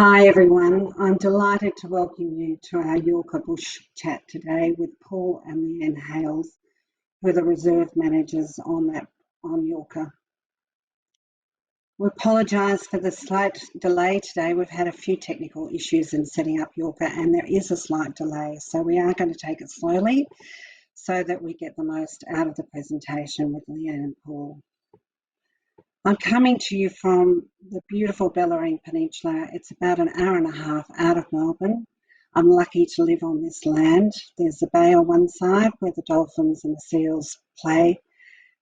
Hi everyone, I'm delighted to welcome you to our Yourka Bush chat today with Paul and Leanne Hales, who are the reserve managers on Yourka. We apologise for the slight delay today. We've had a few technical issues in setting up Yourka and there is a slight delay, so we are going to take it slowly so that we get the most out of the presentation with Leanne and Paul. I'm coming to you from the beautiful Bellarine Peninsula. It's about an hour and a half out of Melbourne. I'm lucky to live on this land. There's the bay on one side where the dolphins and the seals play.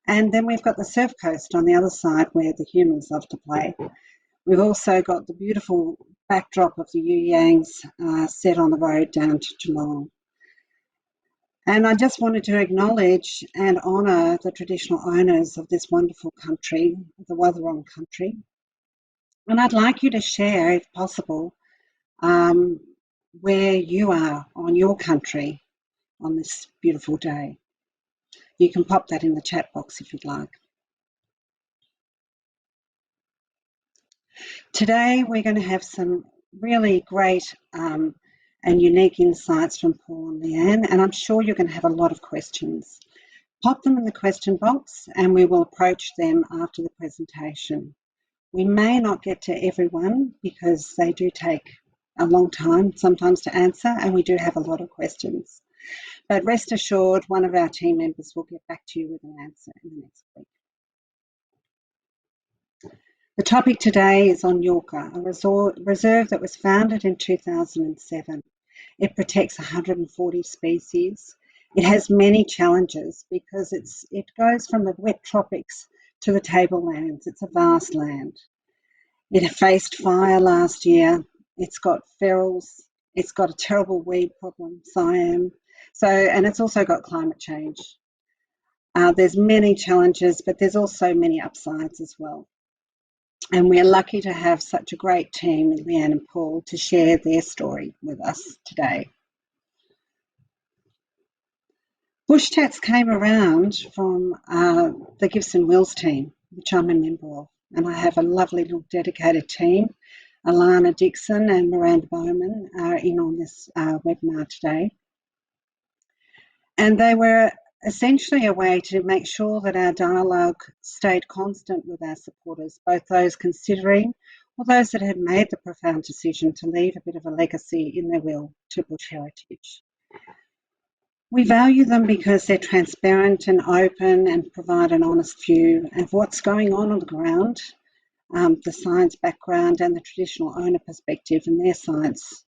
And then we've got the surf coast on the other side where the humans love to play. We've also got the beautiful backdrop of the You Yangs set on the road down to Geelong. And I just wanted to acknowledge and honour the traditional owners of this wonderful country, the Wathaurong country. And I'd like you to share, if possible, where you are on your country on this beautiful day. You can pop that in the chat box if you'd like. Today we're going to have some really great and unique insights from Paul and Leanne, and I'm sure you're going to have a lot of questions. Pop them in the question box and we will approach them after the presentation. We may not get to everyone because they do take a long time sometimes to answer and we do have a lot of questions. But rest assured, one of our team members will get back to you with an answer in the next week. The topic today is on Yourka, a reserve that was founded in 2007. It protects 140 species. It has many challenges because it goes from the wet tropics to the tablelands. It's a vast land. It faced fire last year. It's got ferals. It's got a terrible weed problem, Siam. And it's also got climate change. There's many challenges, but there's also many upsides as well. And we're lucky to have such a great team, Leanne and Paul, to share their story with us today. Bush Chats came around from the Gibson Wills team, which I'm a member of. And I have a lovely little dedicated team. Alana Dixon and Miranda Bowman are in on this webinar today. And they were essentially a way to make sure that our dialogue stayed constant with our supporters, both those considering or those that had made the profound decision to leave a bit of a legacy in their will to Bush heritage. We value them because they're transparent and open and provide an honest view of what's going on the ground, the science background and the traditional owner perspective and their science.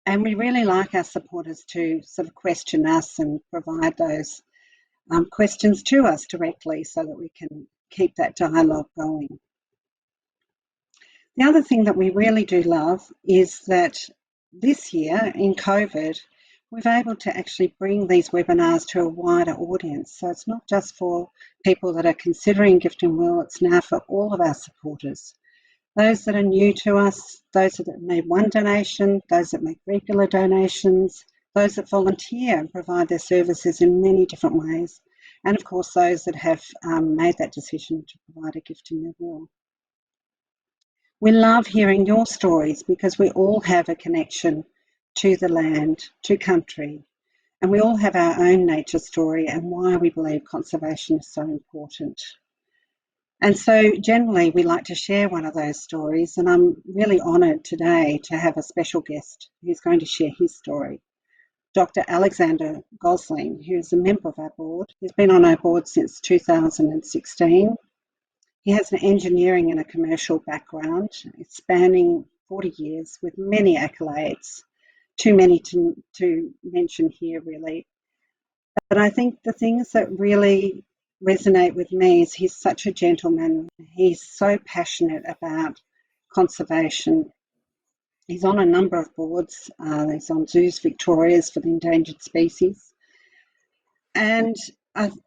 And we really like our supporters to sort of question us and provide those questions to us directly so that we can keep that dialogue going. The other thing that we really do love is that this year in COVID, we've been able to actually bring these webinars to a wider audience. So it's not just for people that are considering gift and will, it's now for all of our supporters. Those that are new to us, those that made one donation, those that make regular donations, those that volunteer and provide their services in many different ways, and of course those that have made that decision to provide a gift in their will. We love hearing your stories because we all have a connection to the land, to country, and we all have our own nature story and why we believe conservation is so important. And so generally we like to share one of those stories, and I'm really honoured today to have a special guest who's going to share his story. Dr. Alexander Gosling, who is a member of our board. He's been on our board since 2016. He has an engineering and a commercial background. It's spanning 40 years with many accolades, too many to mention here really. But I think the things that really resonate with me is he's such a gentleman. He's so passionate about conservation. He's on a number of boards. He's on Zoos Victoria's for the endangered species. And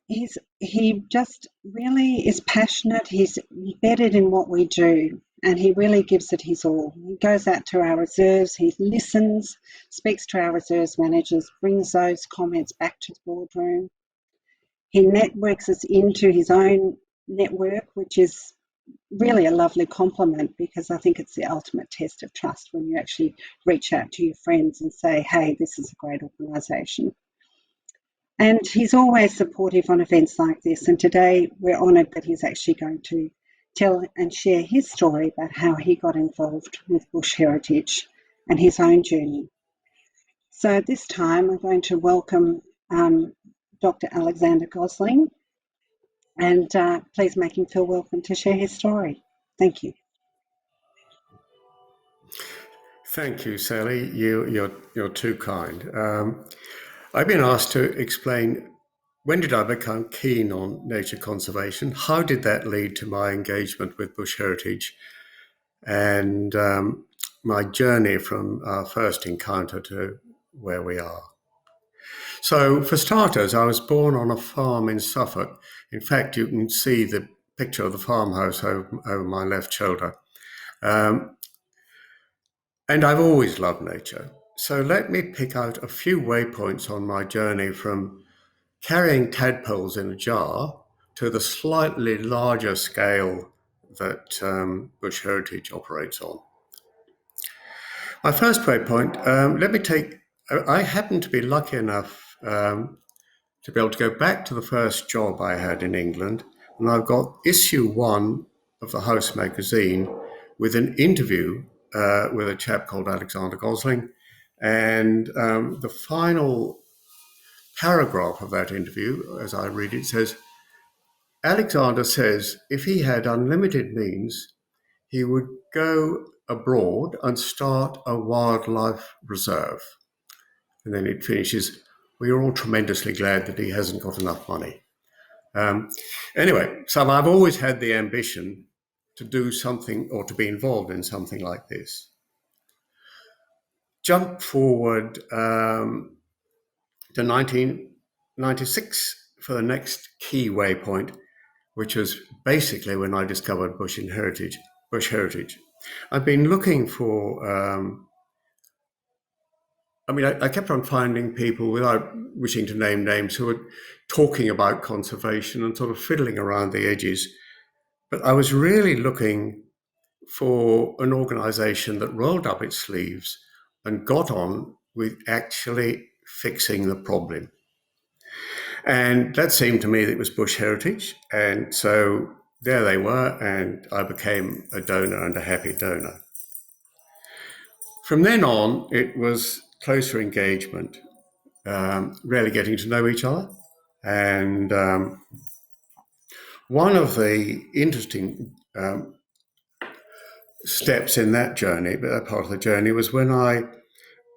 he just really is passionate. He's embedded in what we do and he really gives it his all. He goes out to our reserves, he listens, speaks to our reserves managers, brings those comments back to the boardroom. He networks us into his own network, which is really a lovely compliment, because I think it's the ultimate test of trust when you actually reach out to your friends and say, hey, this is a great organisation. And he's always supportive on events like this. And today we're honoured that he's actually going to tell and share his story about how he got involved with bush heritage and his own journey. So this time I'm going to welcome Dr. Alexander Gosling, and please make him feel welcome to share his story. Thank you. Thank you, Sally. You're too kind. I've been asked to explain, when did I become keen on nature conservation? How did that lead to my engagement with bush heritage? And my journey from our first encounter to where we are. So for starters, I was born on a farm in Suffolk. In fact, you can see the picture of the farmhouse over my left shoulder. And I've always loved nature. So let me pick out a few waypoints on my journey from carrying tadpoles in a jar to the slightly larger scale that bush heritage operates on. My first waypoint, I happen to be lucky enough to be able to go back to the first job I had in England, and I've got issue 1 of the House magazine with an interview with a chap called Alexander Gosling, and the final paragraph of that interview, as I read it, says, Alexander says if he had unlimited means, he would go abroad and start a wildlife reserve. And then it finishes, we are all tremendously glad that he hasn't got enough money. Anyway, so I've always had the ambition to do something or to be involved in something like this. Jump forward to 1996 for the next key waypoint, which was basically when I discovered bush heritage. I've been looking for, I kept on finding people, without wishing to name names, who were talking about conservation and sort of fiddling around the edges. But I was really looking for an organisation that rolled up its sleeves and got on with actually fixing the problem. And that seemed to me that it was bush heritage. And so there they were, and I became a donor, and a happy donor. From then on, it was closer engagement, really getting to know each other. And one of the interesting steps in that journey, that part of the journey, was when I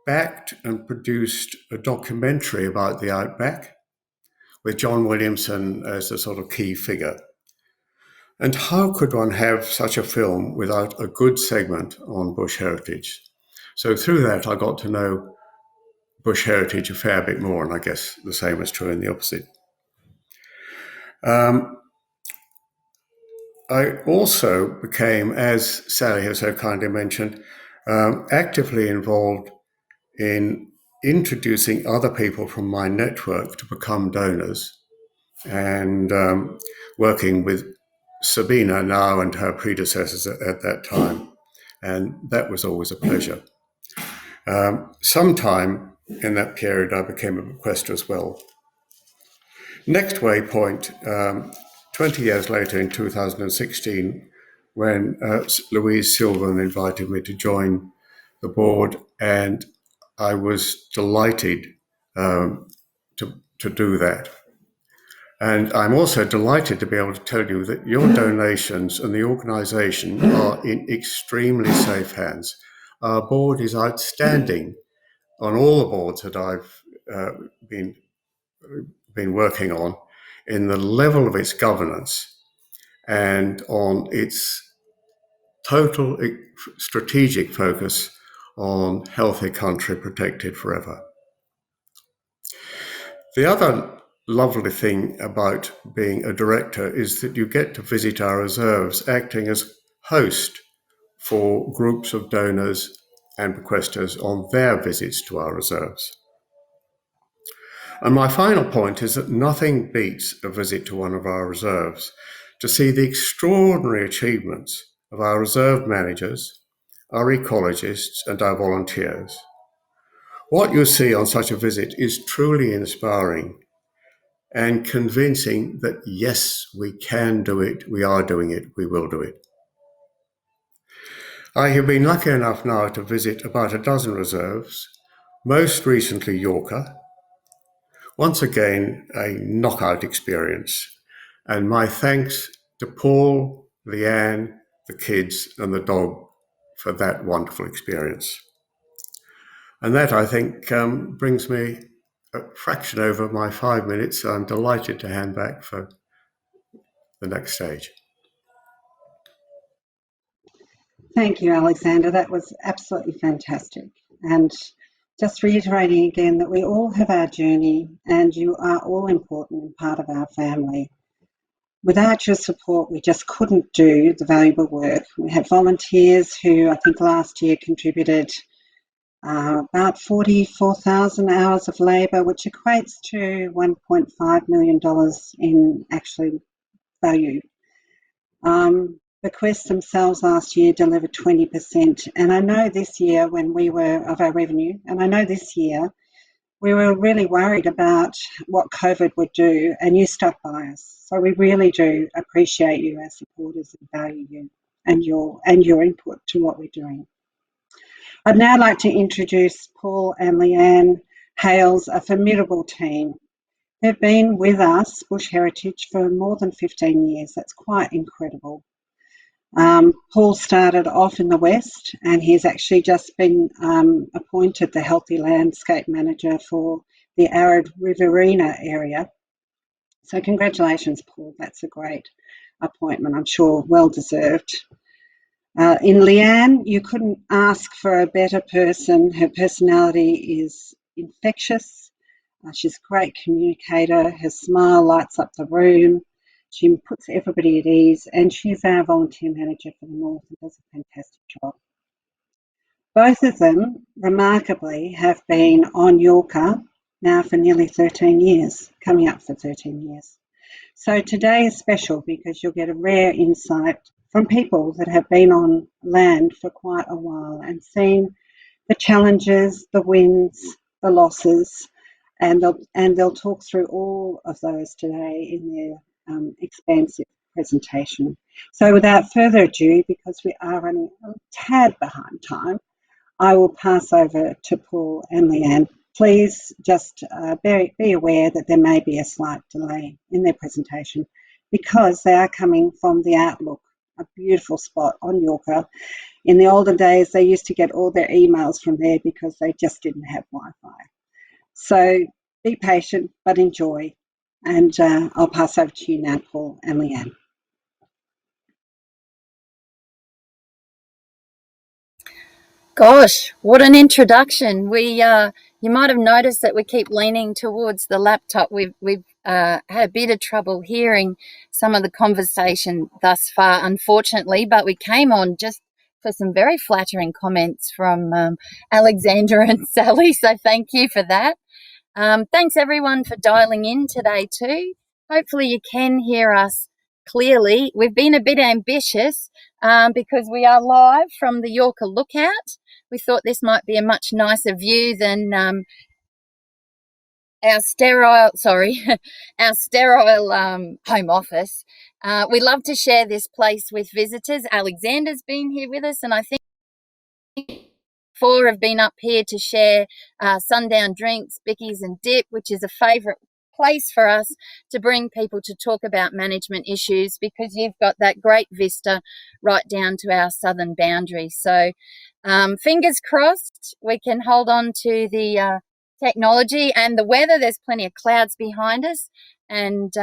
backed and produced a documentary about the outback with John Williamson as a sort of key figure. And how could one have such a film without a good segment on bush heritage? So through that, I got to know bush heritage a fair bit more, and I guess the same is true in the opposite. I also became, as Sally has so kindly mentioned, actively involved in introducing other people from my network to become donors, and working with Sabina now and her predecessors at that time. And that was always a pleasure. Sometime in that period, I became a bequester as well. Next waypoint, 20 years later in 2016, when Louise Sylvan invited me to join the board, and I was delighted to do that. And I'm also delighted to be able to tell you that your donations and the organisation are in extremely safe hands. Our board is outstanding on all the boards that I've been working on, in the level of its governance and on its total strategic focus on healthy country protected forever. The other lovely thing about being a director is that you get to visit our reserves, acting as host for groups of donors and bequesters on their visits to our reserves. And my final point is that nothing beats a visit to one of our reserves. to see the extraordinary achievements of our reserve managers, our ecologists, and our volunteers. What you see on such a visit is truly inspiring and convincing that yes, we can do it, we are doing it, we will do it. I have been lucky enough now to visit about a dozen reserves, most recently Yourka. Once again, a knockout experience, and my thanks to Paul, Leanne, the kids, and the dog for that wonderful experience. And that, I think, brings me a fraction over my 5 minutes. So I'm delighted to hand back for the next stage. Thank you, Alexander. That was absolutely fantastic. And just reiterating again that we all have our journey and you are all important and part of our family. Without your support, we just couldn't do the valuable work. We had volunteers who I think last year contributed about 44,000 hours of labour, which equates to $1.5 million in actual value. The quests themselves last year delivered 20%, and I know this year when we were of our revenue, and I know this year we were really worried about what COVID would do, and you stuck by us. So we really do appreciate you as supporters and value you and your input to what we're doing. I'd now like to introduce Paul and Leanne Hales, a formidable team. They've been with us, Bush Heritage, for more than 15 years. That's quite incredible. Paul started off in the West and he's actually just been appointed the Healthy Landscape Manager for the arid Riverina area. So congratulations, Paul. That's a great appointment, I'm sure well deserved. In Leanne, you couldn't ask for a better person. Her personality is infectious. She's a great communicator. Her smile lights up the room. She puts everybody at ease, and she's our volunteer manager for the North and does a fantastic job. Both of them, remarkably, have been on Yourka now for nearly 13 years, coming up for 13 years. So today is special because you'll get a rare insight from people that have been on land for quite a while and seen the challenges, the wins, the losses, and they'll talk through all of those today in their expansive presentation. So without further ado, because we are running a tad behind time, I will pass over to Paul and Leanne. Please just be aware that there may be a slight delay in their presentation because they are coming from the Outlook, a beautiful spot on Yourka. In the olden days, they used to get all their emails from there because they just didn't have Wi-Fi. So be patient, but enjoy. And I'll pass over to you now, Paul and Leanne. Gosh, what an introduction. You might have noticed that we keep leaning towards the laptop. We've had a bit of trouble hearing some of the conversation thus far, unfortunately, but we came on just for some very flattering comments from Alexander and Sally, so thank you for that. Thanks everyone for dialing in today too. Hopefully you can hear us clearly. We've been a bit ambitious because we are live from the Yourka Lookout. We thought this might be a much nicer view than our sterile home office. We love to share this place with visitors. Alexander's been here with us, and I think 4 have been up here to share sundown drinks, bickies and dip, which is a favourite place for us to bring people to talk about management issues because you've got that great vista right down to our southern boundary. So fingers crossed we can hold on to the technology and the weather. There's plenty of clouds behind us and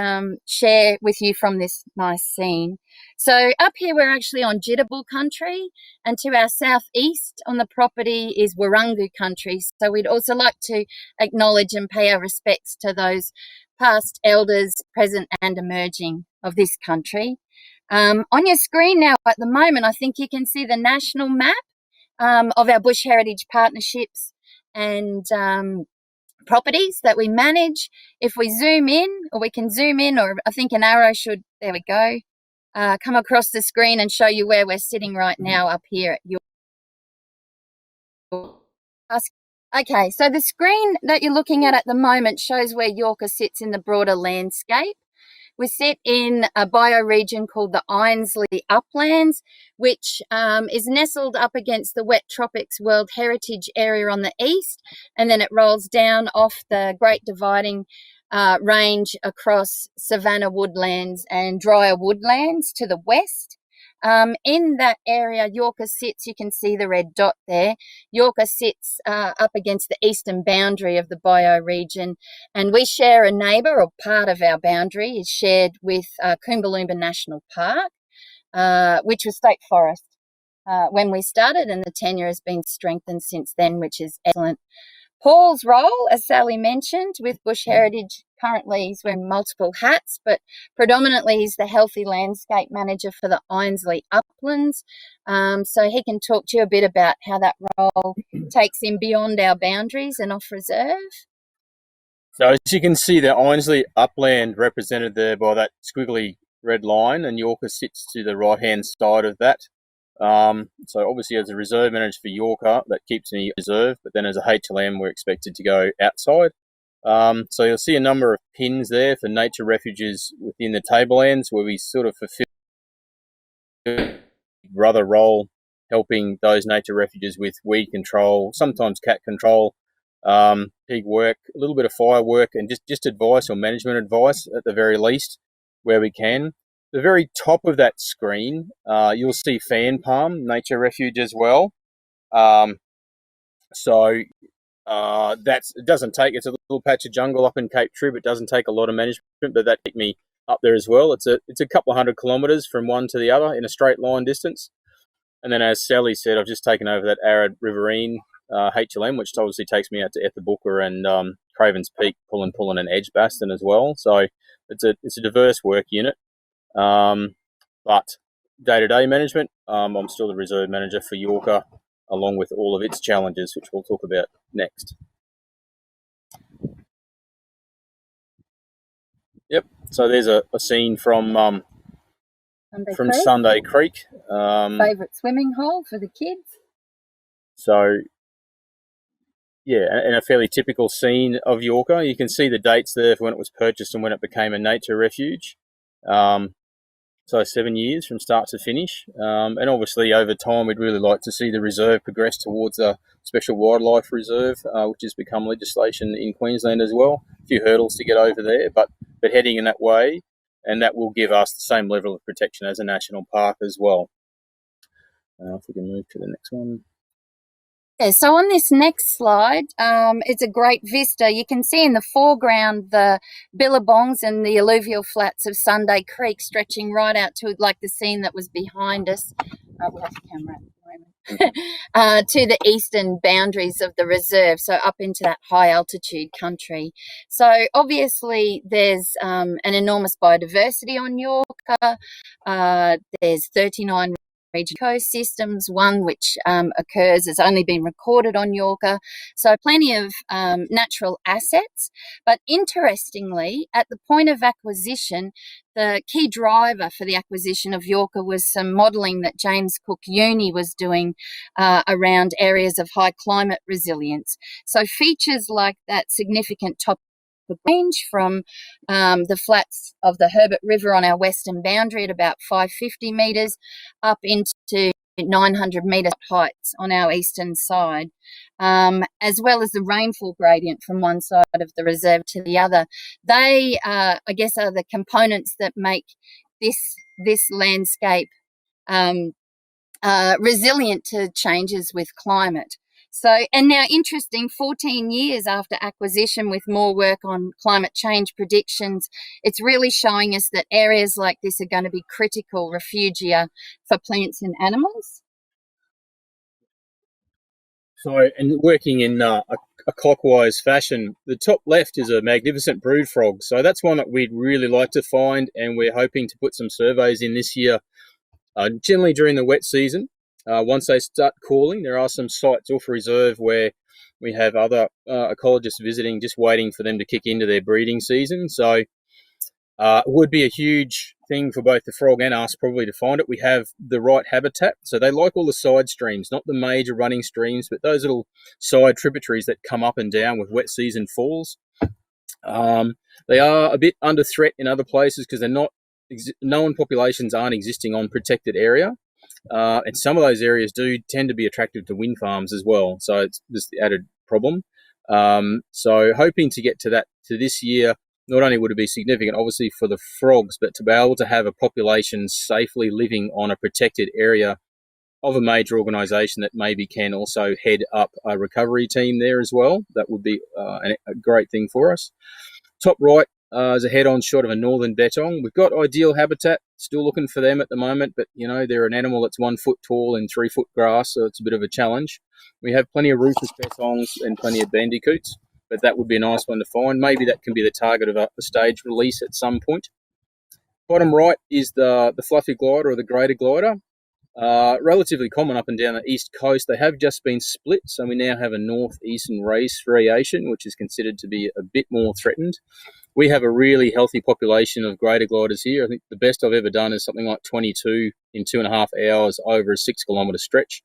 share with you from this nice scene. So up here we're actually on Jitterbug country, and to our southeast on the property is Wirangu country. So we'd also like to acknowledge and pay our respects to those past elders, present and emerging of this country. On your screen now at the moment, I think you can see the national map of our Bush Heritage partnerships and properties that we manage. If we zoom in, or we can zoom in, or I think an arrow should, there we go. come across the screen and show you where we're sitting right now up here at your. Okay, so the screen that you're looking at the moment shows where Yourka sits in the broader landscape. We sit in a bioregion called the Einasleigh Uplands, which is nestled up against the Wet Tropics World Heritage Area on the east, and then it rolls down off the Great Dividing Range across savanna woodlands and drier woodlands to the west. In that area, Yourka sits, you can see the red dot there. Yourka sits up against the eastern boundary of the bioregion, and we share a neighbour, or part of our boundary is shared with Coombalumba National Park, which was state forest when we started, and the tenure has been strengthened since then, which is excellent. Paul's role, as Sally mentioned, with Bush Heritage, currently he's wearing multiple hats, but predominantly he's the Healthy Landscape Manager for the Einasleigh Uplands. So he can talk to you a bit about how that role takes him beyond our boundaries and off reserve. So as you can see, the Einasleigh Upland represented there by that squiggly red line, and Yourka sits to the right-hand side of that. So obviously as a reserve manager for Yourka, that keeps me reserve, but then as a HLM, we're expected to go outside. So you'll see a number of pins there for nature refuges within the tablelands, where we sort of fulfill a brother role, helping those nature refuges with weed control, sometimes cat control, pig work, a little bit of fire work, and just advice or management advice at the very least, where we can. The very top of that screen, you'll see Fan Palm Nature Refuge as well. It doesn't take, it's a little patch of jungle up in Cape Trib. It doesn't take a lot of management, but that took me up there as well. It's a couple of 100 kilometres from one to the other in a straight line distance. And then, as Sally said, I've just taken over that arid riverine HLM, which obviously takes me out to Ethabooka and Craven's Peak, Pullen and Edgbaston as well. So it's a diverse work unit. But day-to-day management, I'm still the reserve manager for Yourka, along with all of its challenges, which we'll talk about next. Yep. So there's a scene from Sunday Creek. Favourite swimming hole for the kids. So, yeah, and a fairly typical scene of Yourka. You can see the dates there for when it was purchased and when it became a nature refuge. So 7 years from start to finish. And obviously over time, we'd really like to see the reserve progress towards a special wildlife reserve, which has become legislation in Queensland as well. A few hurdles to get over there, but heading in that way, and that will give us the same level of protection as a national park as well. If we can move to the next one. Yeah, so on this next slide, it's a great vista. You can see in the foreground the billabongs and the alluvial flats of Sunday Creek stretching right out to like the scene that was behind us. We'll have the camera at the moment. To the eastern boundaries of the reserve, so up into that high altitude country. So obviously there's an enormous biodiversity on Yourka. There's 39 regional ecosystems, one which has only been recorded on Yourka. So plenty of natural assets. But interestingly, at the point of acquisition, the key driver for the acquisition of Yourka was some modelling that James Cook Uni was doing around areas of high climate resilience. So features like that significant top range from the flats of the Herbert River on our western boundary at about 550 metres up into 900 metre heights on our eastern side, as well as the rainfall gradient from one side of the reserve to the other. They, I guess, are the components that make this landscape resilient to changes with climate. So, and now interesting, 14 years after acquisition with more work on climate change predictions, it's really showing us that areas like this are going to be critical refugia for plants and animals. So, and working in a clockwise fashion, the top left is a magnificent brood frog. So that's one that we'd really like to find, and we're hoping to put some surveys in this year, generally during the wet season. Once they start calling, there are some sites off reserve where we have other ecologists visiting, just waiting for them to kick into their breeding season. So Would be a huge thing for both the frog and us probably to find it. We have the right habitat. So they like all the side streams, not the major running streams, but those little side tributaries that come up and down with wet season falls. They are a bit under threat in other places because they're not known populations aren't existing on protected area. And some of those areas do tend to be attractive to wind farms as well. So it's just the added problem. So hoping to get to that to this year. Not only would it be significant, obviously, for the frogs, but to be able to have a population safely living on a protected area of a major organisation that maybe can also head up a recovery team there as well. That would be a great thing for us. Top right is a head-on shot of a northern bettong. We've got ideal habitat, still looking for them at the moment, but, you know, they're an animal that's 1 foot tall in 3 foot grass, so it's a bit of a challenge. We have plenty of rufous bettongs and plenty of bandicoots, but that would be a nice one to find. Maybe that can be the target of a stage release at some point. Bottom right is the fluffy glider or the greater glider. Relatively common up and down the east coast. They have just been split, so we now have a northeastern race variation, which is considered to be a bit more threatened. We have a really healthy population of greater gliders here. I think the best I've ever done is something like 22 in 2.5 hours over a 6 kilometre stretch.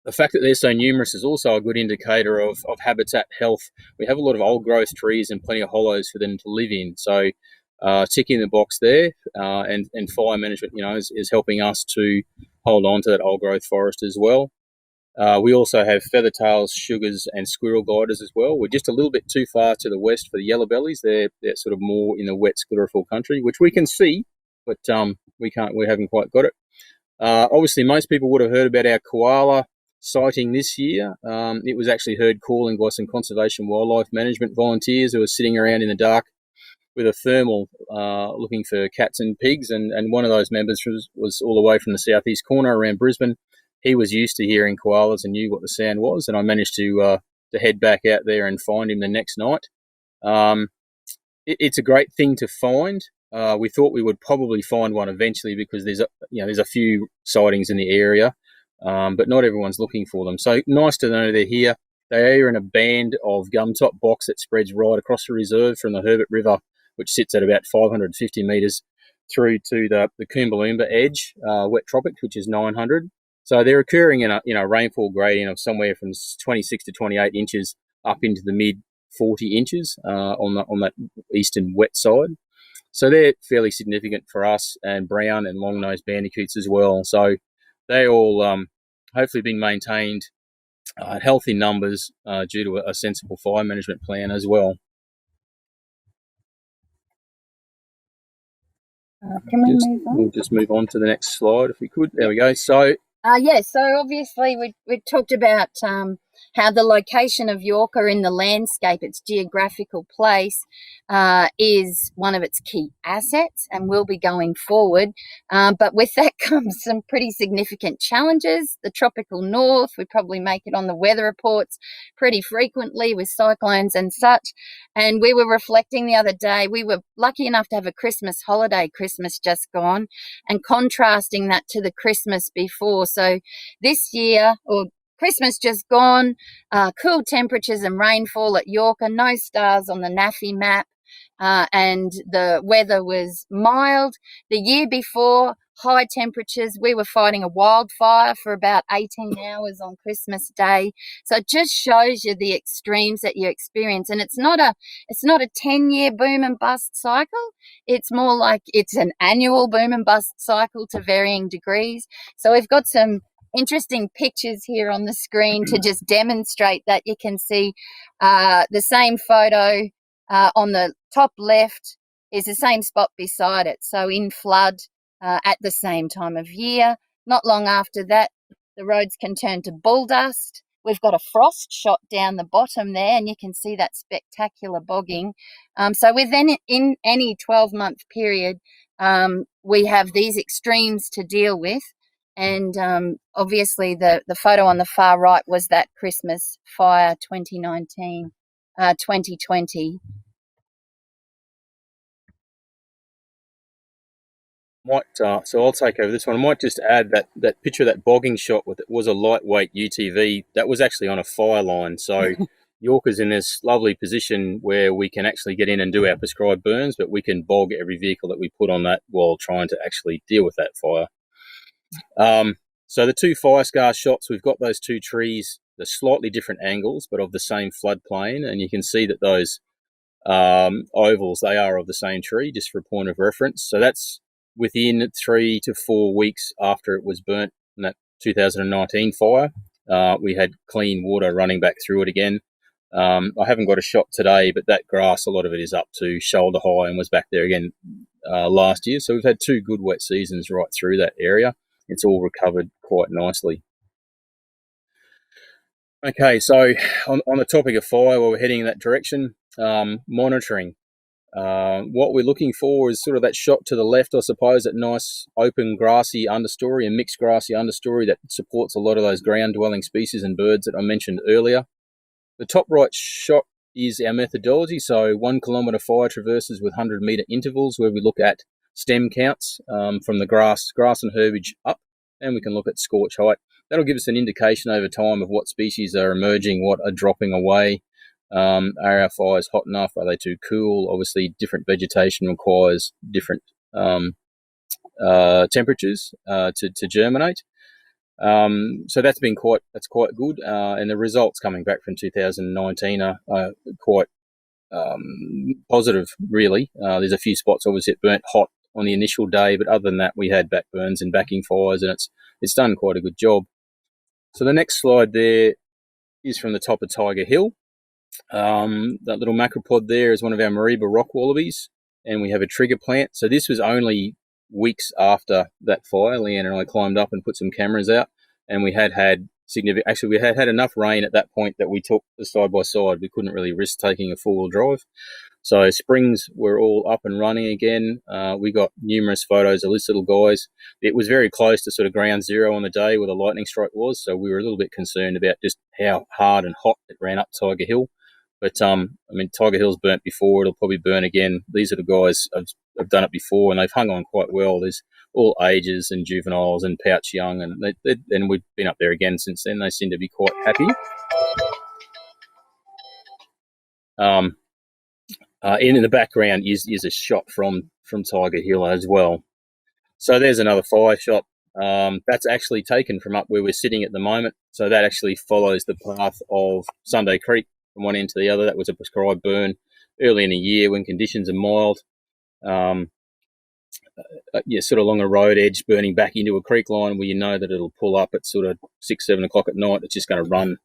The fact that they're so numerous is also a good indicator of habitat health. We have a lot of old growth trees and plenty of hollows for them to live in. So ticking the box there, and fire management, you know, is helping us to hold on to that old growth forest as well. We also have feathertails, sugars, and squirrel gliders as well. We're just a little bit too far to the west for the yellow bellies. They're sort of more in the wet sclerophyll country, which we can see, but we haven't quite got it. Obviously, most people would have heard about our koala sighting this year. It was actually heard calling by some conservation wildlife management volunteers who were sitting around in the dark with a thermal looking for cats and pigs, and one of those members was all the way from the southeast corner around Brisbane. He was used to hearing koalas and knew what the sound was, and I managed to head back out there and find him the next night. It's a great thing to find. We thought we would probably find one eventually because there's a few sightings in the area, but not everyone's looking for them. So nice to know they're here. They are in a band of gumtop box that spreads right across the reserve from the Herbert River, which sits at about 550 metres through to the Coombalumba edge, wet tropics, which is 900. So they're occurring in a rainfall gradient of somewhere from 26 to 28 inches up into the mid 40 inches on that eastern wet side. So they're fairly significant for us, and brown and long-nosed bandicoots as well. So they all hopefully being maintained at healthy numbers due to a sensible fire management plan as well. Can we move on? We'll just move on to the next slide if we could. There we go. So so obviously we talked about how the location of Yourka in the landscape, its geographical place, is one of its key assets and will be going forward. But with that comes some pretty significant challenges. The tropical north, we probably make it on the weather reports pretty frequently with cyclones and such. And we were reflecting the other day, we were lucky enough to have a Christmas holiday, Christmas just gone, and contrasting that to the Christmas before. So this year, or Christmas just gone, cool temperatures and rainfall at Yourka, no stars on the NAFI map, and the weather was mild. The year before, high temperatures. We were fighting a wildfire for about 18 hours on Christmas Day. So it just shows you the extremes that you experience. And it's not a 10-year boom and bust cycle. It's more like it's an annual boom and bust cycle to varying degrees. So we've got some interesting pictures here on the screen to just demonstrate that. You can see the same photo on the top left is the same spot beside it. So in flood at the same time of year. Not long after that, the roads can turn to bull dust. We've got a frost shot down the bottom there, and you can see that spectacular bogging. So within in any 12-month period, we have these extremes to deal with. And obviously the photo on the far right was that Christmas fire 2019, 2020. So I'll take over this one. I might just add that picture of that bogging shot was a lightweight UTV that was actually on a fire line. So Yorka's in this lovely position where we can actually get in and do our prescribed burns, but we can bog every vehicle that we put on that while trying to actually deal with that fire. So the two fire scar shots, we've got those two trees, they're slightly different angles, but of the same floodplain, and you can see that those ovals, they are of the same tree, just for a point of reference. So that's within 3 to 4 weeks after it was burnt in that 2019 fire. We had clean water running back through it again. I haven't got a shot today, but that grass, a lot of it is up to shoulder high and was back there again last year. So we've had 2 good wet seasons right through that area. It's all recovered quite nicely. Okay, so on the topic of fire, while we're heading in that direction, monitoring. What we're looking for is sort of that shot to the left, I suppose, that nice open grassy understory and mixed grassy understory that supports a lot of those ground-dwelling species and birds that I mentioned earlier. The top right shot is our methodology, so 1 kilometre fire traverses with 100-metre intervals where we look at stem counts from the grass and herbage up, and we can look at scorch height. That'll give us an indication over time of what species are emerging, what are dropping away. Are our fires hot enough? Are they too cool? Obviously, different vegetation requires different temperatures to germinate. So that's quite good, and the results coming back from 2019 are quite positive, really. There's a few spots, obviously, it burnt hot on the initial day, but other than that, we had back burns and backing fires, and it's done quite a good job. So the next slide there is from the top of Tiger Hill. That little macropod there is one of our Mariba rock wallabies, and we have a trigger plant. So this was only weeks after that fire. Leanne and I climbed up and put some cameras out, and we had significant. Actually, we had enough rain at that point that we took the side by side. We couldn't really risk taking a 4-wheel drive. So springs were all up and running again. We got numerous photos of these little guys. It was very close to sort of ground zero on the day where the lightning strike was, so we were a little bit concerned about just how hard and hot it ran up Tiger Hill. But, Tiger Hill's burnt before. It'll probably burn again. These are the guys have done it before, and they've hung on quite well. There's all ages and juveniles and pouch young, and we've been up there again since then. They seem to be quite happy. In the background is a shot from Tiger Hill as well. So there's another fire shot. That's actually taken from up where we're sitting at the moment. So that actually follows the path of Sunday Creek from one end to the other. That was a prescribed burn early in the year when conditions are mild. Sort of along a road edge, burning back into a creek line where you know that it'll pull up at sort of 6-7 o'clock at night. It's just going to run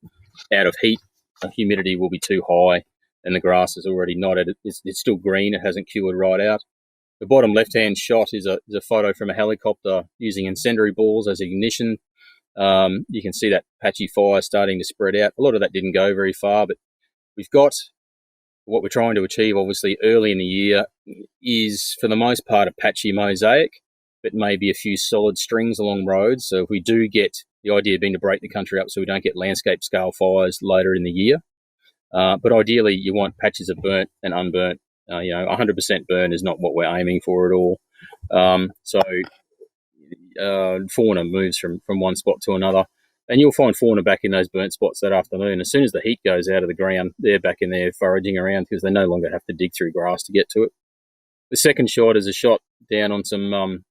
out of heat. The humidity will be too high, and the grass is already not at it. It's still green. It hasn't cured right out. The bottom left-hand shot is a photo from a helicopter using incendiary balls as ignition. You can see that patchy fire starting to spread out. A lot of that didn't go very far, but we've got what we're trying to achieve, obviously, early in the year is, for the most part, a patchy mosaic, but maybe a few solid strings along roads. So if we do get, the idea being to break the country up so we don't get landscape scale fires later in the year. But ideally, you want patches of burnt and unburnt. 100% burn is not what we're aiming for at all. Fauna moves from one spot to another, and you'll find fauna back in those burnt spots that afternoon. As soon as the heat goes out of the ground, they're back in there foraging around because they no longer have to dig through grass to get to it. The second shot is a shot down on some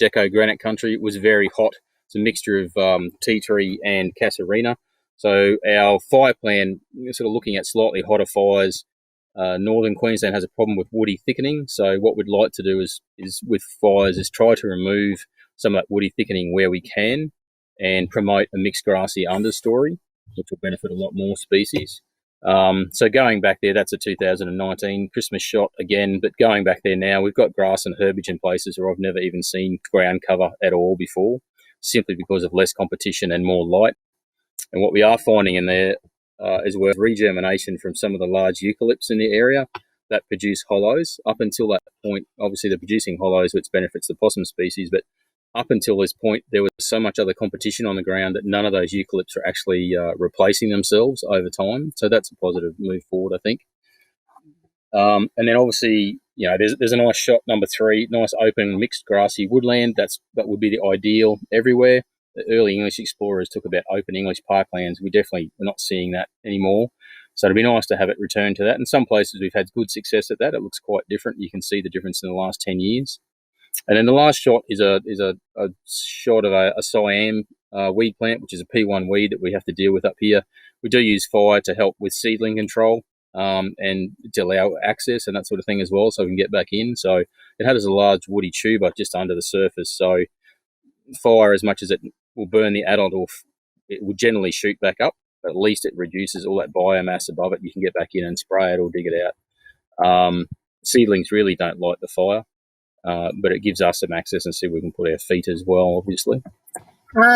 deco granite country. It was very hot. It's a mixture of tea tree and casuarina. So our fire plan, sort of looking at slightly hotter fires. Northern Queensland has a problem with woody thickening. So what we'd like to do is with fires is try to remove some of that woody thickening where we can and promote a mixed grassy understory, which will benefit a lot more species. So going back there, that's a 2019 Christmas shot again, but going back there now, we've got grass and herbage in places where I've never even seen ground cover at all before, simply because of less competition and more light. And what we are finding in there is well regermination from some of the large eucalypts in the area that produce hollows. Up until that point, obviously they're producing hollows, which benefits the possum species, but up until this point, there was so much other competition on the ground that none of those eucalypts are actually replacing themselves over time. So that's a positive move forward, I think. And then obviously, there's a nice shot, number 3, nice open mixed grassy woodland. That would be the ideal everywhere. The early English explorers took about open English parklands. We definitely are not seeing that anymore. So it'd be nice to have it return to that. And some places we've had good success at that. It looks quite different. You can see the difference in the last 10 years. And then the last shot is a shot of a Siam weed plant, which is a P1 weed that we have to deal with up here. We do use fire to help with seedling control and to allow access and that sort of thing as well, so we can get back in. So it has a large woody tuber just under the surface. So fire, as much as it will burn the adult off, it will generally shoot back up. At least it reduces all that biomass above it. You can get back in and spray it or dig it out. Seedlings really don't like the fire. But it gives us some access and see if we can put our feet as well, obviously.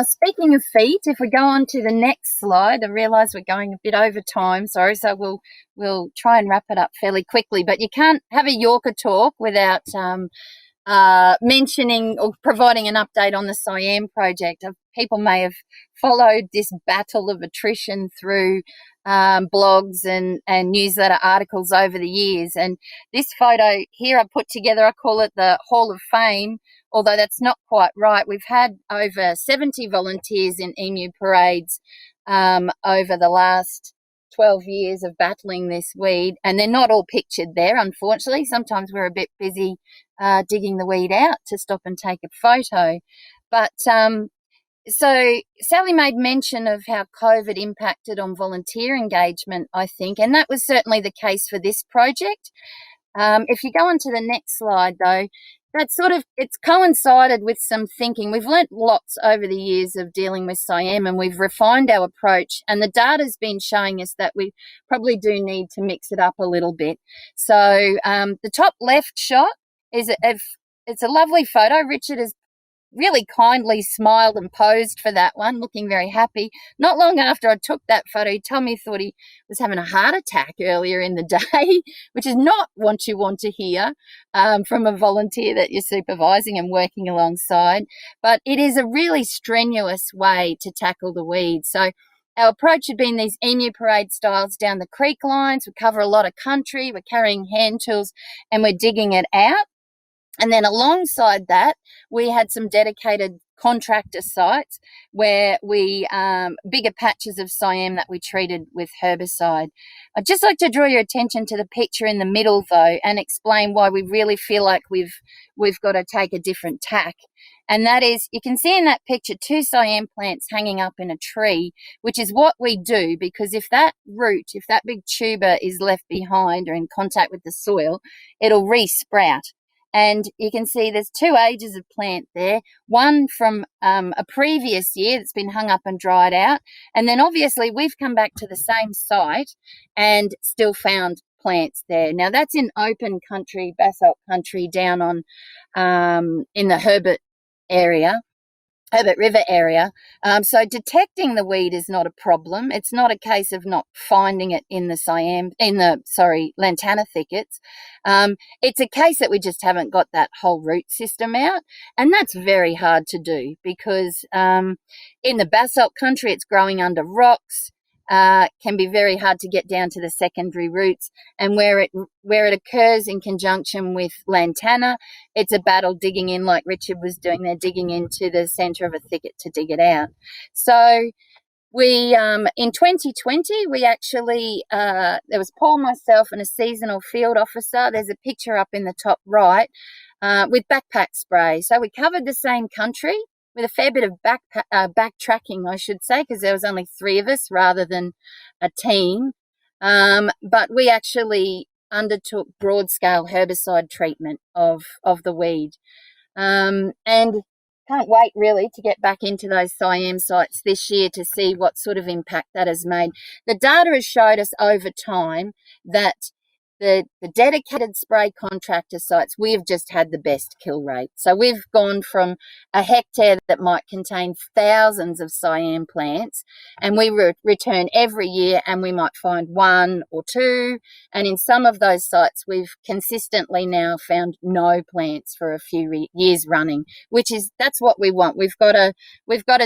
Speaking of feet, if we go on to the next slide, I realise we're going a bit over time, sorry, so we'll try and wrap it up fairly quickly. But you can't have a Yourka talk without mentioning or providing an update on the Siam project. People may have followed this battle of attrition through blogs and newsletter articles over the years. And this photo here I put together, I call it the Hall of Fame, although that's not quite right. We've had over 70 volunteers in emu parades over the last 12 years of battling this weed, and they're not all pictured there, unfortunately. Sometimes we're a bit busy digging the weed out to stop and take a photo. But so Sally made mention of how COVID impacted on volunteer engagement, I think, and that was certainly the case for this project. If you go on to the next slide, though, it's coincided with some thinking. We've learnt lots over the years of dealing with Siam, and we've refined our approach, and the data's been showing us that we probably do need to mix it up a little bit. So the top left shot it's a lovely photo. Richard has really kindly smiled and posed for that one, looking very happy. Not long after I took that photo, he told me he thought he was having a heart attack earlier in the day, which is not what you want to hear from a volunteer that you're supervising and working alongside. But it is a really strenuous way to tackle the weeds. So our approach had been these emu parade styles down the creek lines. We cover a lot of country. We're carrying hand tools and we're digging it out. And then alongside that, we had some dedicated contractor sites where we, bigger patches of Siam that we treated with herbicide. I'd just like to draw your attention to the picture in the middle, though, and explain why we really feel like we've got to take a different tack. And that is, you can see in that picture 2 Siam plants hanging up in a tree, which is what we do, because if that root, if that big tuber is left behind or in contact with the soil, it'll re-sprout. And you can see there's 2 ages of plant there, one from a previous year that's been hung up and dried out. And then obviously we've come back to the same site and still found plants there. Now that's in open country, basalt country down on in the Herbert River area. So detecting the weed is not a problem. It's not a case of not finding it in the lantana thickets. It's a case that we just haven't got that whole root system out. And that's very hard to do because in the basalt country, it's growing under rocks. Can be very hard to get down to the secondary roots, and where it occurs in conjunction with lantana, it's a battle digging in like Richard was doing there, digging into the centre of a thicket to dig it out. So we in 2020 we actually there was Paul, myself and a seasonal field officer. There's a picture up in the top right with backpack spray. So we covered the same country with a fair bit of backtracking, I should say, because there was only 3 of us rather than a team. But we actually undertook broad-scale herbicide treatment of the weed. And can't wait really to get back into those Siam sites this year to see what sort of impact that has made. The data has showed us over time that the dedicated spray contractor sites, we have just had the best kill rate. So we've gone from a hectare that might contain thousands of Siam plants, and we return every year and we might find 1 or 2. And in some of those sites, we've consistently now found no plants for a few years running, that's what we want. We've got a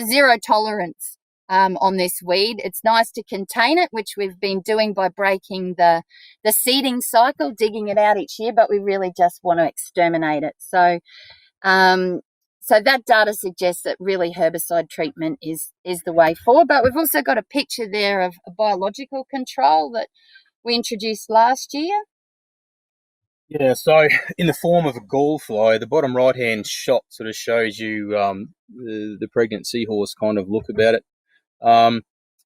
zero tolerance on this weed. It's nice to contain it, which we've been doing by breaking the seeding cycle, digging it out each year, but we really just want to exterminate it. So So that data suggests that really herbicide treatment is the way forward. But we've also got a picture there of a biological control that we introduced last year. Yeah, so in the form of a gall fly, the bottom right-hand shot sort of shows you the pregnant seahorse kind of look about it.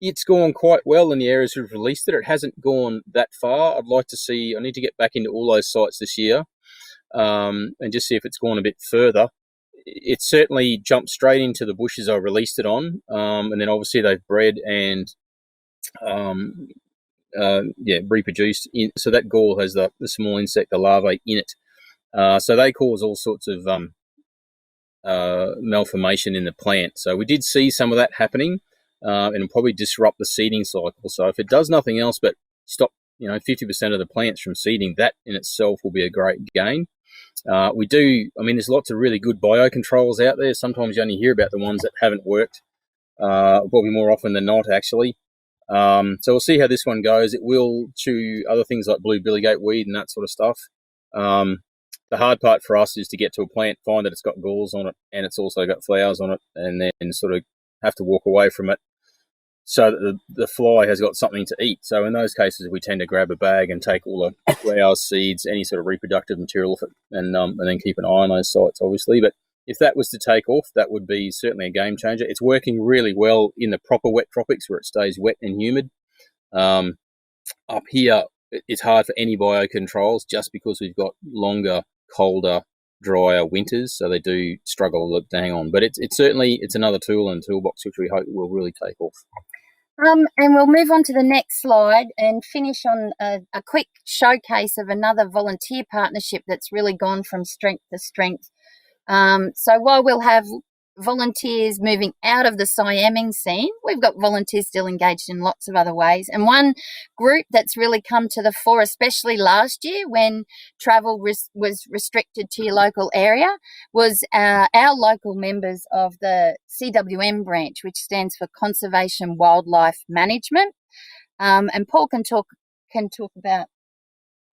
It's gone quite well in the areas we've released it. It hasn't gone that far. I need to get back into all those sites this year and just see if it's gone a bit further. It certainly jumped straight into the bushes I released it on, and then obviously they've bred and reproduced. So that gall has the small insect, the larvae in it. So they cause all sorts of malformation in the plant. So we did see some of that happening, and it'll probably disrupt the seeding cycle. So if it does nothing else but stop, 50% of the plants from seeding, that in itself will be a great gain. There's lots of really good biocontrols out there. Sometimes you only hear about the ones that haven't worked, probably more often than not, actually. So we'll see how this one goes. It will chew other things like blue billygate weed and that sort of stuff. The hard part for us is to get to a plant, find that it's got galls on it, and it's also got flowers on it, and then sort of have to walk away from it so that the fly has got something to eat. So in those cases, we tend to grab a bag and take all the flowers, seeds, any sort of reproductive material off it, and then keep an eye on those sites, obviously. But if that was to take off, that would be certainly a game changer. It's working really well in the proper wet tropics where it stays wet and humid. Up here, it's hard for any biocontrols just because we've got longer, colder, drier winters, so they do struggle to hang on. But it's another tool in the toolbox which we hope will really take off. And we'll move on to the next slide and finish on a quick showcase of another volunteer partnership that's really gone from strength to strength. So while we'll have volunteers moving out of the Siaming scene, we've got volunteers still engaged in lots of other ways. And one group that's really come to the fore, especially last year when travel was restricted to your local area, was our local members of the CWM branch, which stands for Conservation Wildlife Management. And Paul can talk about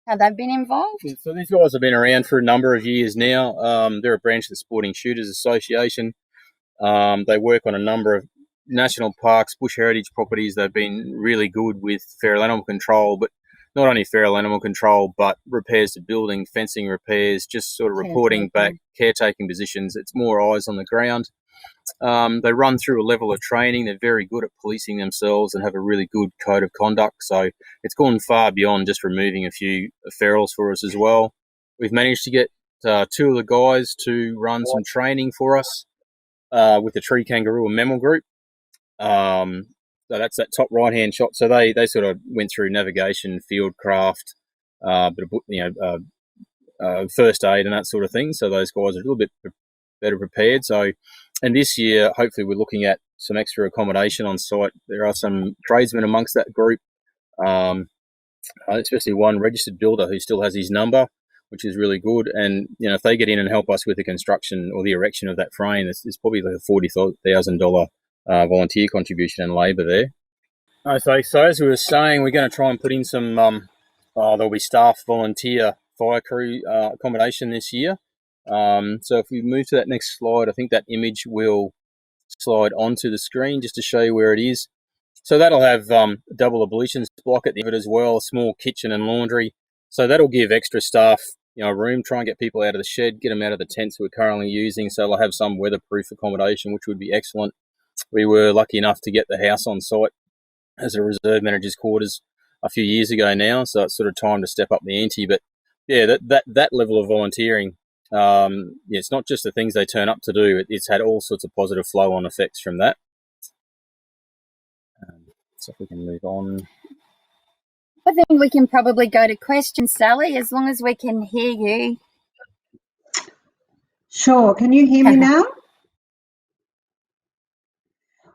how they've been involved. So these guys have been around for a number of years now. They're a branch of the Sporting Shooters Association. They work on a number of national parks, bush heritage properties. They've been really good with feral animal control, but not only feral animal control, but repairs to building, fencing repairs, just sort of reporting back, caretaking positions. It's more eyes on the ground. They run through a level of training. They're very good at policing themselves and have a really good code of conduct. So it's gone far beyond just removing a few ferals for us as well. We've managed to get two of the guys to run some training for us with the tree kangaroo and mammal group. So that's that top right-hand shot. So they sort of went through navigation, fieldcraft, first aid and that sort of thing. So those guys are a little bit better prepared. So, and this year, hopefully we're looking at some extra accommodation on site. There are some tradesmen amongst that group, especially one registered builder who still has his number, which is really good. And, if they get in and help us with the construction or the erection of that frame, it's probably like a $40,000 volunteer contribution and labour there. Okay, so as we were saying, we're going to try and put in some, there'll be staff volunteer fire crew accommodation this year. So if we move to that next slide, I think that image will slide onto the screen just to show you where it is. So that'll have double ablutions block at the end of it as well, a small kitchen and laundry. So that'll give extra staff, room, try and get people out of the shed, get them out of the tents we're currently using. So they'll have some weatherproof accommodation, which would be excellent. We were lucky enough to get the house on site as a reserve manager's quarters a few years ago now. So it's sort of time to step up the ante. But yeah, that level of volunteering, it's not just the things they turn up to do. It's had all sorts of positive flow-on effects from that. So if we can move on. I think we can probably go to questions, Sally, as long as we can hear you. Sure. Can you hear me now?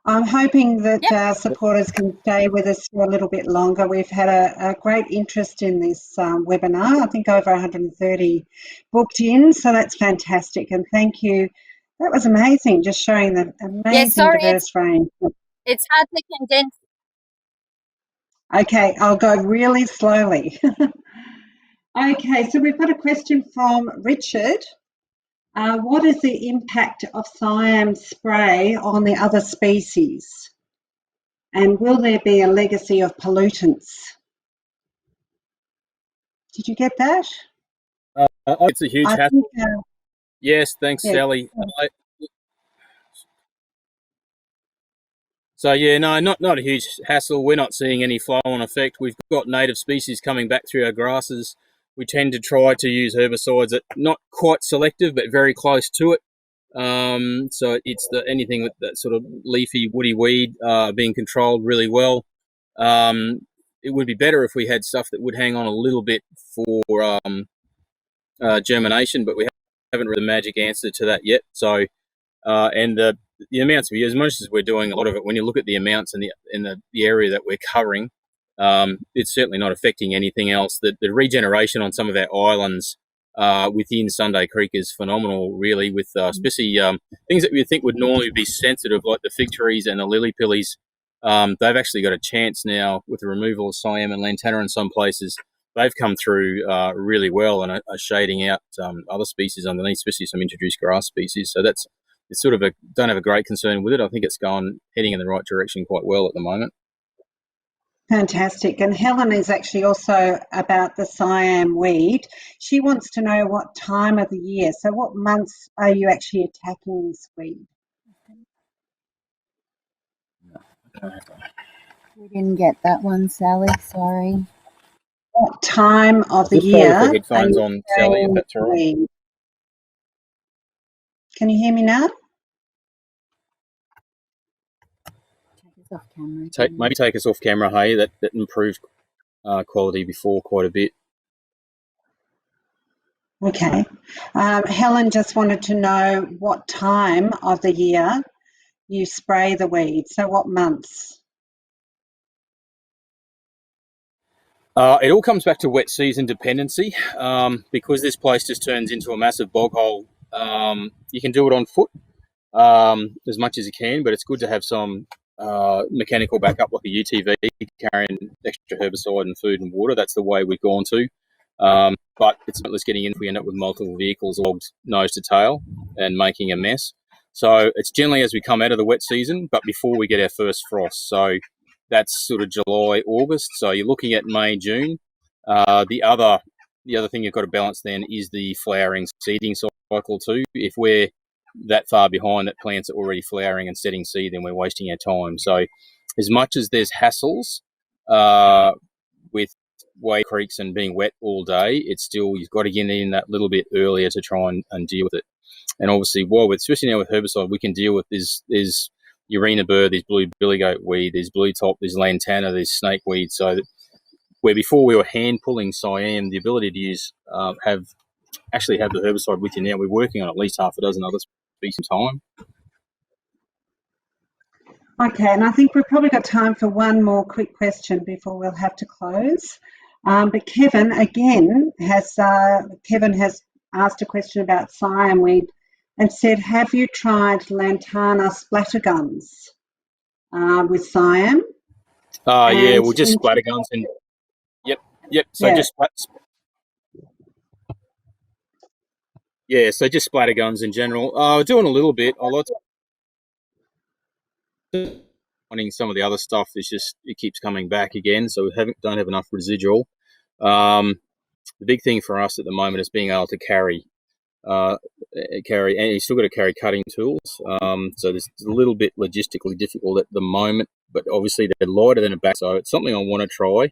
I'm hoping that our supporters can stay with us for a little bit longer. We've had a great interest in this webinar. I think over 130 booked in, so that's fantastic. And thank you. That was amazing, just showing the amazing diverse range. It's hard to condense. Okay, I'll go really slowly. Okay, so we've got a question from Richard. What is the impact of Siam spray on the other species? And will there be a legacy of pollutants? Did you get that? It's a huge I hassle. think, Yes, thanks, yeah. Sally. So yeah, no, not a huge hassle. We're not seeing any flow-on effect. We've got native species coming back through our grasses. We tend to try to use herbicides that not quite selective, but very close to it. So it's anything with that sort of leafy, woody weed being controlled really well. It would be better if we had stuff that would hang on a little bit for germination, but we haven't really the magic answer to that yet. So, and the amounts we use, as much as we're doing a lot of it, when you look at the amounts and the area that we're covering, it's certainly not affecting anything else. The regeneration on some of our islands within Sunday Creek is phenomenal, really, with especially things that we think would normally be sensitive, like the fig trees and the lily pillies. They've actually got a chance now with the removal of Siam and lantana in some places. They've come through really well and are shading out other species underneath, especially some introduced grass species. So it's sort of don't have a great concern with it. I think it's heading in the right direction quite well at the moment. Fantastic. And Helen is actually also about the Siam weed. She wants to know what time of the year. So what months are you actually attacking this weed? We didn't get that one, Sally. Sorry. What time of the Just year hold the are headphones you on, Sally, if spraying that's all right. weed? Can you hear me now? Take us off camera. Maybe take us off camera, hey. That improved quality before quite a bit. Okay. Helen just wanted to know what time of the year you spray the weed. So what months? It all comes back to wet season dependency. Because this place just turns into a massive bog hole, you can do it on foot as much as you can, but it's good to have some mechanical backup like a UTV carrying extra herbicide and food and water. That's the way we've gone to. But it's pointless getting in if we end up with multiple vehicles logged nose to tail and making a mess. So it's generally as we come out of the wet season, but before we get our first frost. So that's sort of July, August. So you're looking at May, June. The other thing you've got to balance then is the flowering seeding cycle too. If we're that far behind that plants are already flowering and setting seed, then we're wasting our time. So as much as there's hassles with wade creeks and being wet all day, it's still, you've got to get in that little bit earlier to try and deal with it. And obviously, especially now with herbicide, we can deal with there's Urina burr, there's blue billygoat weed, there's blue top, there's lantana, there's snake weed. So that where before we were hand pulling Siam, the ability to use have the herbicide with you now. We're working on at least half a dozen other species time. Okay, and I think we've probably got time for one more quick question before we'll have to close. But Kevin again has asked a question about Siam weed and said, "Have you tried lantana splatter guns with Siam?" Yeah, we'll just splatter guns and yep. So yeah. just splatter guns in general. Doing a little bit. I like finding some of the other stuff is just it keeps coming back again, so we don't have enough residual. The big thing for us at the moment is being able to carry, and you still got to carry cutting tools. So it's a little bit logistically difficult at the moment, but obviously they're lighter than a back, so it's something I want to try.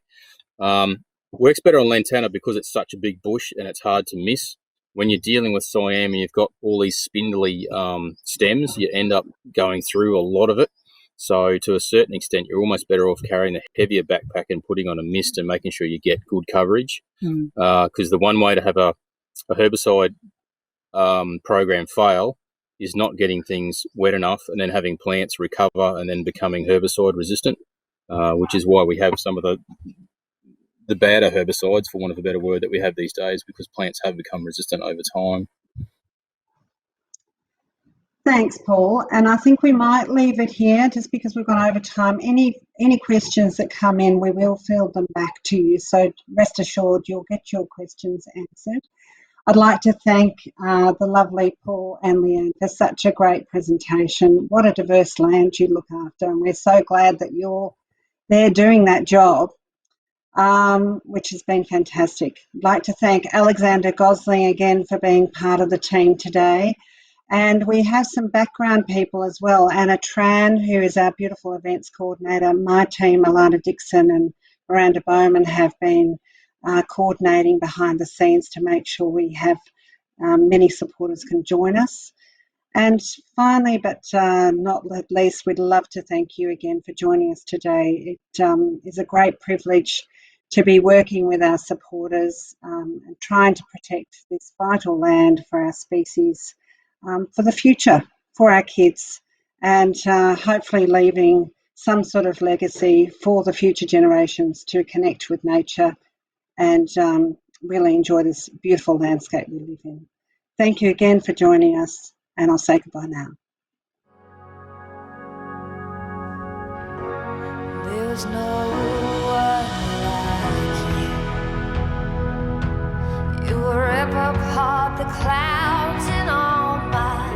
Works better on lantana because it's such a big bush and it's hard to miss. When you're dealing with Siam and you've got all these spindly stems, you end up going through a lot of it. So to a certain extent, you're almost better off carrying a heavier backpack and putting on a mist and making sure you get good coverage. Because the one way to have a herbicide program fail is not getting things wet enough and then having plants recover and then becoming herbicide resistant, which is why we have some of the badder herbicides, for want of a better word, that we have these days, because plants have become resistant over time. Thanks, Paul. And I think we might leave it here just because we've gone over time. Any questions that come in, we will field them back to you. So rest assured you'll get your questions answered. I'd like to thank the lovely Paul and Leanne for such a great presentation. What a diverse land you look after, and we're so glad that you're there doing that job, which has been fantastic. I'd like to thank Alexander Gosling again for being part of the team today. And we have some background people as well. Anna Tran, who is our beautiful events coordinator. My team, Alana Dixon and Miranda Bowman, have been coordinating behind the scenes to make sure we have many supporters can join us. And finally, but not least, we'd love to thank you again for joining us today. It is a great privilege to be working with our supporters and trying to protect this vital land for our species for the future, for our kids, and hopefully leaving some sort of legacy for the future generations to connect with nature and really enjoy this beautiful landscape we live in. Thank you again for joining us, and I'll say goodbye now. There's no one like you. You rip apart the clouds in all my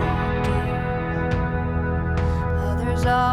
dreams. Others are